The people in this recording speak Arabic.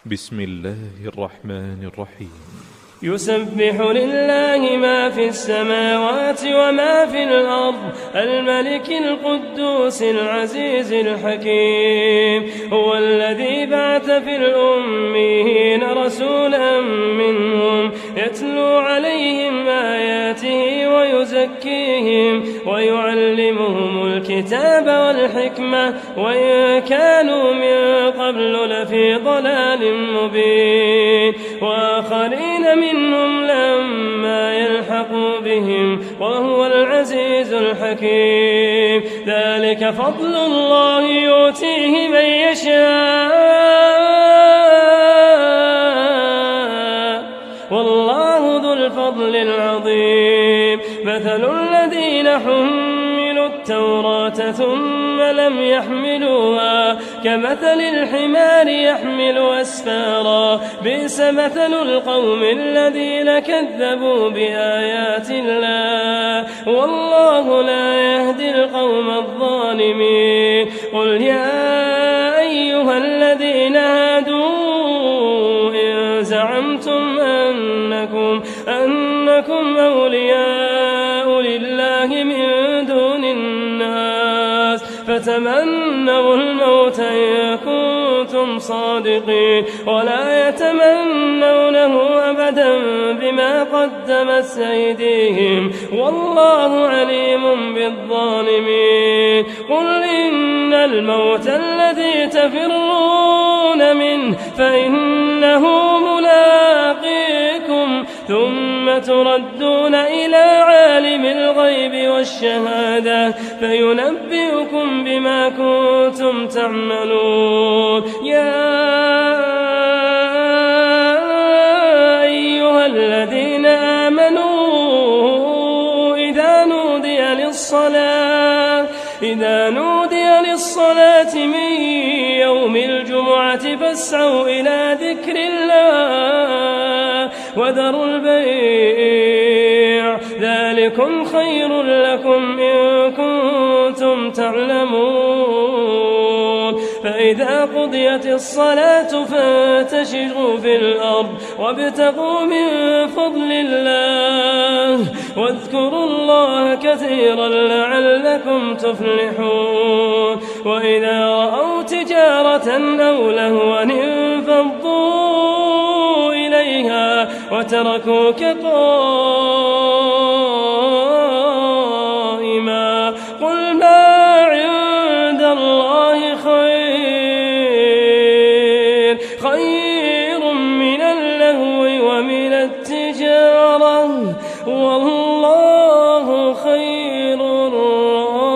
بسم الله الرحمن الرحيم. يسبح لله ما في السماوات وما في الأرض الملك القدوس العزيز الحكيم. هو الذي بعث في الأميين رسولا منهم يتلو عليهم آياته ويزكيهم ويعلمهم الكتاب والحكمة وإن كانوا من قبل لفي ضلال مبين. وآخرين منهم لما يلحقوا بهم وهو العزيز الحكيم. ذلك فضل الله يؤتيه من يشاء والله ذو الفضل العظيم. مثل الذين حملوا التوراة ثم لم يحملوها كمثل الحمار يحمل أسفارا بئس مثل القوم الذين كذبوا بآيات الله والله لا يهدي القوم الظالمين. قل يا أيها الذين هادوا إن زعمتم أنكم أولياء لله من دون الناس فتمنوا الموت إن كنتم صادقين ولا يتمنونه أبدا بما قدمت أيديهم والله عليم بالظالمين. قل إن الموت الذي تفرون منه فإنه ملاقيكم ثم تردون إلى عالم الغيب والشهادة فينبئكم بما كنتم تعملون. يا أيها الذين آمنوا إذا نودي للصلاة من يوم الجمعة فاسعوا إلى ذكر الله وذروا البيع ذلكم خير لكم إن كنتم تعلمون. فإذا قضيت الصلاة فانتشروا في الأرض وابتغوا من فضل الله واذكروا الله كثيرا لعلكم تفلحون. وإذا رأوا تجارة أو لهوا انفضوا إليها وتركوك قائما. قل ما عند الله خير من اللهو ومن التجارة والله خير الرازقين.